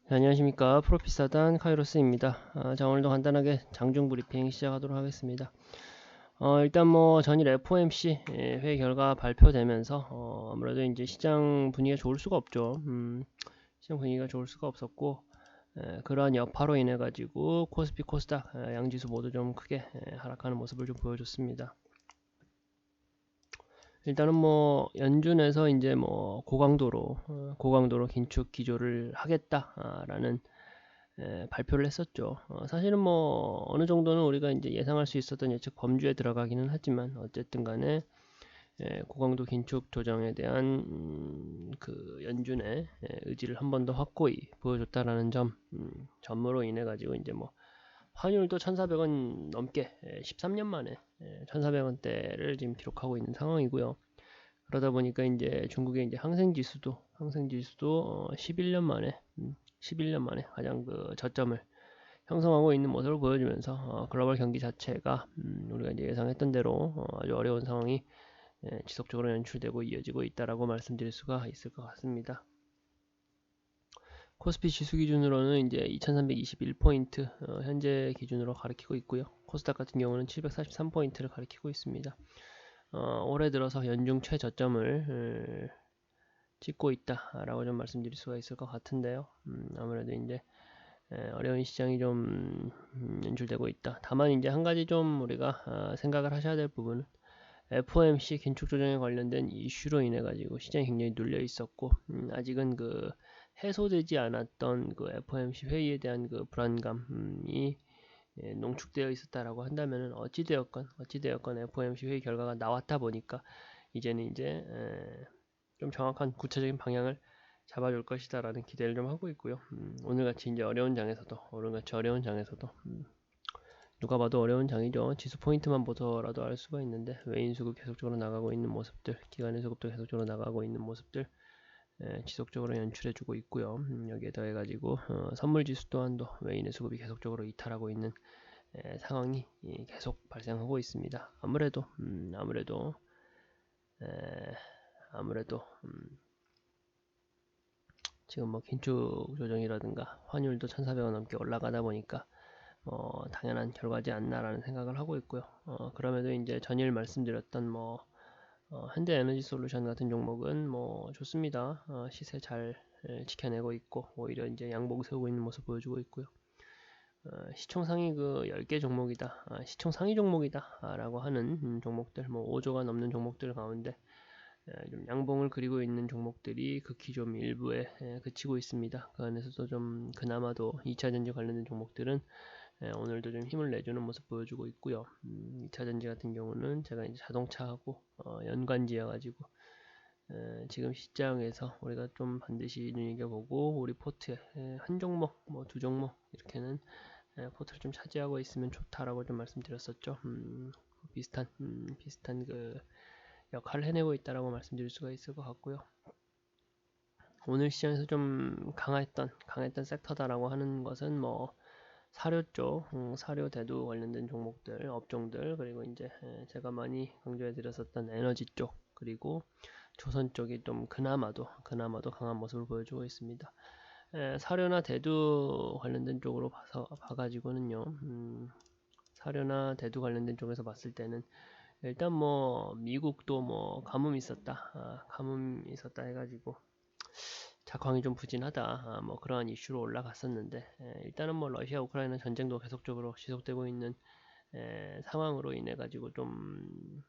네, 안녕하십니까. 프로피사단 카이로스입니다. 자, 오늘도 간단하게 장중 브리핑 시작하도록 하겠습니다. 일단 뭐 전일 FOMC 회의 결과 발표되면서 아무래도 이제 시장 분위기가 좋을 수가 없죠. 시장 분위기가 좋을 수가 없었고 그러한 여파로 인해 가지고 코스피, 코스닥 양지수 모두 좀 크게 하락하는 모습을 좀 보여줬습니다. 일단은 뭐 연준에서 이제 뭐 고강도로 긴축 기조를 하겠다라는 발표를 했었죠. 사실은 뭐 어느 정도는 우리가 이제 예상할 수 있었던 예측 범주에 들어가기는 하지만 어쨌든 간에 고강도 긴축 조정에 대한 그 연준의 의지를 한 번 더 확고히 보여줬다라는 점으로 인해 가지고 이제 뭐 환율도 1,400원 넘게 13년 만에 1,400원대를 지금 기록하고 있는 상황이고요. 그러다 보니까 이제 중국의 이제 항생지수도 11년 만에 11년 만에 가장 그 저점을 형성하고 있는 모습을 보여주면서 글로벌 경기 자체가 우리가 이제 예상했던 대로 아주 어려운 상황이 지속적으로 연출되고 이어지고 있다라고 말씀드릴 수가 있을 것 같습니다. 코스피 지수 기준으로는 이제 2321포인트 현재 기준으로 가리키고 있고요. 코스닥 같은 경우는 743포인트를 가리키고 있습니다. 올해 들어서 연중 최저점을 찍고 있다라고 좀 말씀드릴 수가 있을 것 같은데요. 아무래도 이제 어려운 시장이 좀 연출되고 있다. 다만 이제 한 가지 좀 우리가 생각을 하셔야 될 부분은 FOMC 긴축 조정에 관련된 이슈로 인해 가지고 시장이 굉장히 눌려 있었고 아직은 그 해소되지 않았던 그 FOMC 회의에 대한 그 불안감이 농축되어 있었다라고 한다면은 어찌되었건 FOMC 회의 결과가 나왔다 보니까 이제는 이제 좀 정확한 구체적인 방향을 잡아줄 것이다라는 기대를 좀 하고 있고요. 오늘같이 이제 어려운 장에서도 누가 봐도 어려운 장이죠. 지수 포인트만 보더라도 알 수가 있는데 외인 수급 계속적으로 나가고 있는 모습들, 기관의 수급도 계속적으로 나가고 있는 모습들 지속적으로 연출해주고 있고요. 여기에 더해가지고 선물 지수 또한도 외인의 수급이 계속적으로 이탈하고 있는 상황이 계속 발생하고 있습니다. 아무래도 지금 뭐 긴축 조정이라든가 환율도 1,400원 넘게 올라가다 보니까 당연한 결과지 않나라는 생각을 하고 있고요. 그럼에도 이제 전일 말씀드렸던 현대에너지솔루션 같은 종목은 뭐 좋습니다. 시세 잘 지켜내고 있고 오히려 이제 양봉 세우고 있는 모습 보여주고 있고요. 시총 상위 그 10개 종목이다, 시총 상위 종목이다 라고 하는 종목들, 뭐 5조가 넘는 종목들 가운데 좀 양봉을 그리고 있는 종목들이 극히 좀 일부에 그치고 있습니다. 그 안에서도 좀 그나마도 2차전지 관련된 종목들은 오늘도 좀 힘을 내주는 모습 보여주고 있고요. 2차전지 같은 경우는 제가 이제 자동차하고 연관지어가지고 지금 시장에서 우리가 좀 반드시 눈여겨보고 우리 포트에 한 종목, 뭐 두 종목 이렇게는 포트를 좀 차지하고 있으면 좋다라고 좀 말씀드렸었죠. 비슷한 그 역할을 해내고 있다라고 말씀드릴 수가 있을 것 같고요. 오늘 시장에서 좀 강했던 섹터다라고 하는 것은 뭐 사료 쪽, 사료 대두 관련된 종목들, 업종들, 그리고 이제 제가 많이 강조해 드렸었던 에너지 쪽, 그리고 조선 쪽이 좀 그나마도 강한 모습을 보여주고 있습니다. 사료나 대두 관련된 쪽으로 봐가지고는요, 사료나 대두 관련된 쪽에서 봤을 때는 일단 뭐 미국도 뭐 가뭄 있었다 해가지고 자광이 좀 부진하다, 뭐 그러한 이슈로 올라갔었는데 일단은 뭐 러시아 우크라이나 전쟁도 계속적으로 지속되고 있는 상황으로 인해 가지고 좀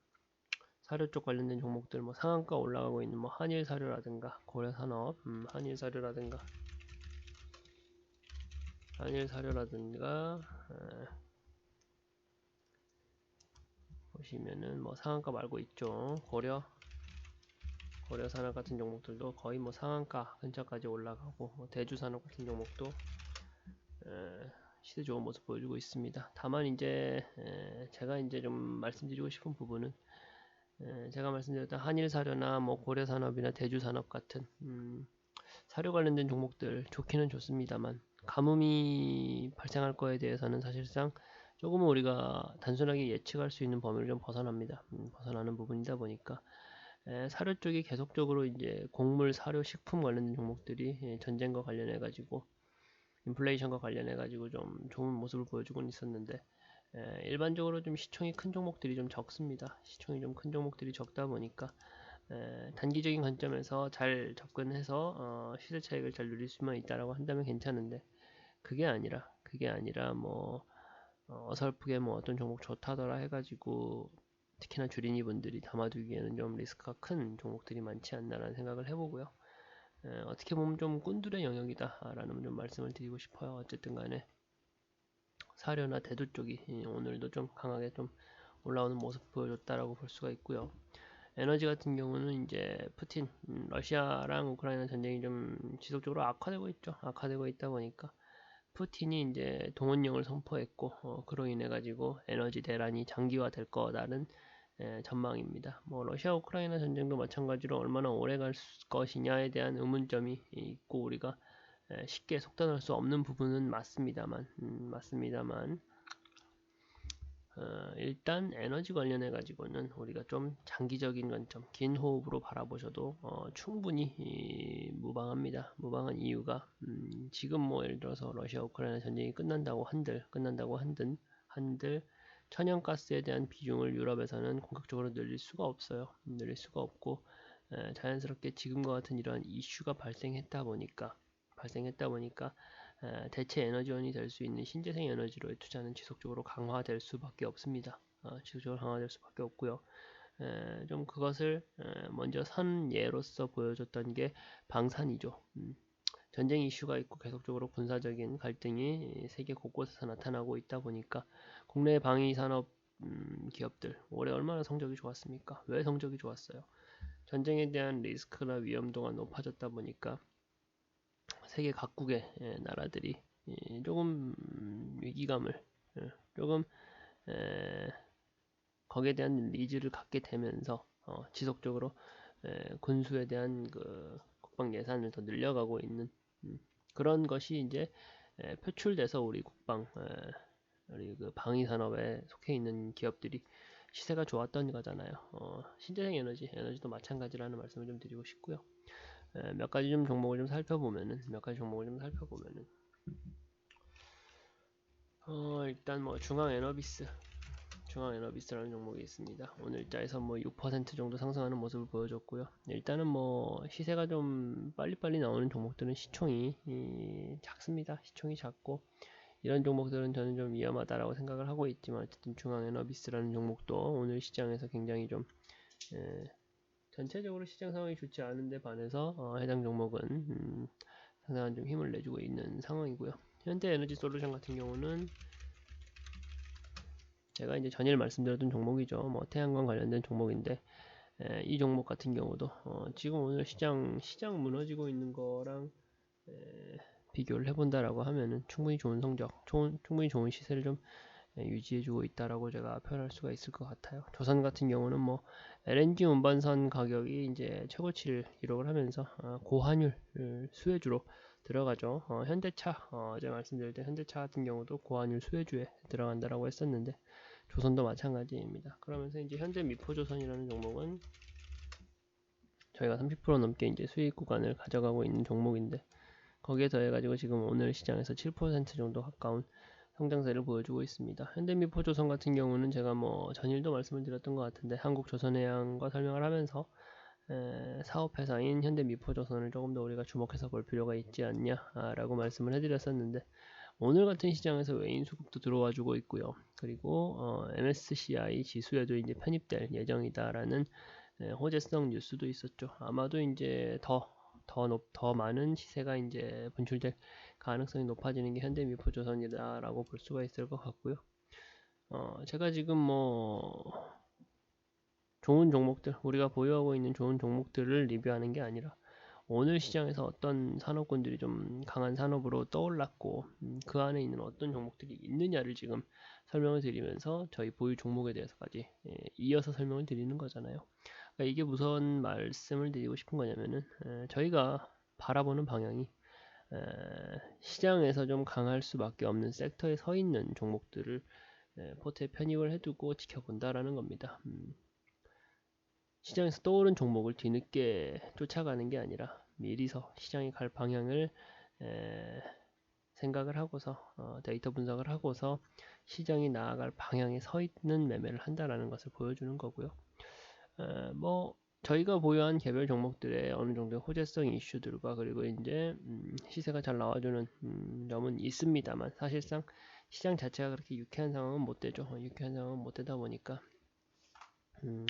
사료 쪽 관련된 종목들 뭐 상한가 올라가고 있는 뭐 한일 사료라든가 고려산업, 한일 사료라든가 보시면은 뭐 상한가 말고 있죠. 고려산업 같은 종목들도 거의 뭐 상한가 근처까지 올라가고, 뭐 대주산업 같은 종목도 시세 좋은 모습 보여주고 있습니다. 다만 이제 제가 이제 좀 말씀드리고 싶은 부분은 제가 말씀드렸던 한일사료나 뭐 고려산업이나 대주산업 같은 사료 관련된 종목들 좋기는 좋습니다만 가뭄이 발생할 거에 대해서는 사실상 조금은 우리가 단순하게 예측할 수 있는 범위를 좀 벗어나는 부분이다 보니까 사료 쪽이 계속적으로 이제 곡물, 사료, 식품 관련된 종목들이 전쟁과 관련해 가지고 인플레이션과 관련해 가지고 좀 좋은 모습을 보여주고는 있었는데 일반적으로 좀 시총이 큰 종목들이 좀 적습니다. 시총이 좀 큰 종목들이 적다 보니까 단기적인 관점에서 잘 접근해서 시세 차익을 잘 누릴 수만 있다라고 한다면 괜찮은데 그게 아니라 뭐 어설프게 뭐 어떤 종목 좋다더라 해가지고 특히나 주린이 분들이 담아두기에는 좀 리스크가 큰 종목들이 많지 않나라는 생각을 해보고요. 어떻게 보면 좀 꾼들의 영역이다라는 좀 말씀을 드리고 싶어요. 어쨌든 간에 사료나 대두 쪽이 오늘도 좀 강하게 좀 올라오는 모습 보여줬다라고 볼 수가 있고요. 에너지 같은 경우는 이제 푸틴, 러시아랑 우크라이나 전쟁이 좀 지속적으로 악화되고 있죠. 악화되고 있다 보니까 푸틴이 이제 동원령을 선포했고 그로 인해 가지고 에너지 대란이 장기화될 거라는 전망입니다. 뭐 러시아 우크라이나 전쟁도 마찬가지로 얼마나 오래 갈 것이냐에 대한 의문점이 있고 우리가 쉽게 속단할 수 없는 부분은 맞습니다만 일단 에너지 관련해 가지고는 우리가 좀 장기적인 관점, 긴 호흡으로 바라보셔도 충분히 무방합니다. 무방한 이유가 지금 뭐 예를 들어서 러시아 우크라이나 전쟁이 끝난다고 한들 천연가스에 대한 비중을 유럽에서는 공격적으로 늘릴 수가 없어요. 늘릴 수가 없고 자연스럽게 지금과 같은 이러한 이슈가 발생했다 보니까 대체 에너지원이 될 수 있는 신재생 에너지로의 투자는 지속적으로 강화될 수밖에 없습니다. 지속적으로 강화될 수밖에 없고요. 좀 그것을 먼저 선 예로서 보여줬던 게 방산이죠. 전쟁 이슈가 있고 계속적으로 군사적인 갈등이 세계 곳곳에서 나타나고 있다 보니까 국내 방위 산업 기업들 올해 얼마나 성적이 좋았습니까? 왜 성적이 좋았어요? 전쟁에 대한 리스크나 위험도가 높아졌다 보니까 세계 각국의 나라들이 조금 위기감을 조금 거기에 대한 니즈를 갖게 되면서 지속적으로 군수에 대한 그 국방 예산을 더 늘려가고 있는 그런 것이 이제 표출돼서 우리 우리 그 방위 산업에 속해 있는 기업들이 시세가 좋았던 거잖아요. 신재생 에너지도 마찬가지라는 말씀을 좀 드리고 싶고요. 몇 가지 종목을 좀 살펴보면은 일단 뭐 중앙에너비스라는 종목이 있습니다. 오늘자에서 뭐 6% 정도 상승하는 모습을 보여줬고요. 일단은 뭐 시세가 좀 빨리빨리 나오는 종목들은 시총이 작습니다. 시총이 작고 이런 종목들은 저는 좀 위험하다라고 생각을 하고 있지만 어쨌든 중앙에너비스라는 종목도 오늘 시장에서 굉장히 좀 전체적으로 시장 상황이 좋지 않은데 반해서 해당 종목은 상당한 좀 힘을 내주고 있는 상황이고요. 현대에너지솔루션 같은 경우는 제가 이제 전일 말씀드렸던 종목이죠. 뭐 태양광 관련된 종목인데 이 종목 같은 경우도 지금 오늘 시장 무너지고 있는 거랑 비교를 해본다라고 하면은 충분히 좋은 충분히 좋은 시세를 좀 유지해주고 있다라고 제가 표현할 수가 있을 것 같아요. 조선 같은 경우는 뭐 LNG 운반선 가격이 이제 최고치를 기록을 하면서 고환율 수혜주로 들어가죠. 현대차 어제 말씀드릴 때 현대차 같은 경우도 고환율 수혜주에 들어간다라고 했었는데 조선도 마찬가지입니다. 그러면서 이제 현재 미포조선이라는 종목은 저희가 30% 넘게 이제 수익 구간을 가져가고 있는 종목인데 거기에 더해가지고 지금 오늘 시장에서 7% 정도 가까운 성장세를 보여주고 있습니다. 현대미포조선 같은 경우는 제가 뭐 전일도 말씀을 드렸던 것 같은데 한국조선해양과 설명을 하면서 사업회사인 현대미포조선을 조금 더 우리가 주목해서 볼 필요가 있지 않냐라고 말씀을 해드렸었는데 오늘 같은 시장에서 외인 수급도 들어와 주고 있고요. 그리고 MSCI 지수에도 이제 편입될 예정이다라는 호재성 뉴스도 있었죠. 아마도 이제 더 많은 시세가 이제 분출될 가능성이 높아지는 게 현대미포조선이다라고 볼 수가 있을 것 같고요. 제가 지금 뭐 좋은 종목들 우리가 보유하고 있는 좋은 종목들을 리뷰하는 게 아니라 오늘 시장에서 어떤 산업군들이 좀 강한 산업으로 떠올랐고 그 안에 있는 어떤 종목들이 있느냐를 지금 설명을 드리면서 저희 보유 종목에 대해서까지 이어서 설명을 드리는 거잖아요. 그러니까 이게 무슨 말씀을 드리고 싶은 거냐면은 저희가 바라보는 방향이 시장에서 좀 강할 수밖에 없는 섹터에 서 있는 종목들을 포트에 편입을 해두고 지켜본다라는 겁니다. 시장에서 떠오른 종목을 뒤늦게 쫓아가는 게 아니라 미리서 시장이 갈 방향을 생각을 하고서 데이터 분석을 하고서 시장이 나아갈 방향에 서 있는 매매를 한다라는 것을 보여주는 거고요. 뭐 저희가 보유한 개별 종목들의 어느 정도의 호재성 이슈들과 그리고 이제 시세가 잘 나와주는 점은 있습니다만 사실상 시장 자체가 그렇게 유쾌한 상황은 못 되죠. 유쾌한 상황은 못 되다 보니까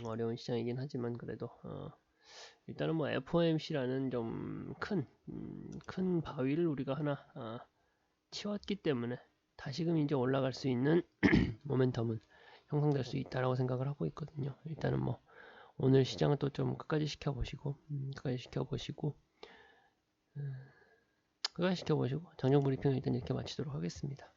어려운 시장이긴 하지만 그래도 일단은 뭐 FOMC라는 좀 큰 바위를 우리가 하나 치웠기 때문에 다시금 이제 올라갈 수 있는 모멘텀은 형성될 수 있다라고 생각을 하고 있거든요. 일단은 뭐 오늘 시장은 또 좀 끝까지 시켜보시고 정정 브리핑을 일단 이렇게 마치도록 하겠습니다.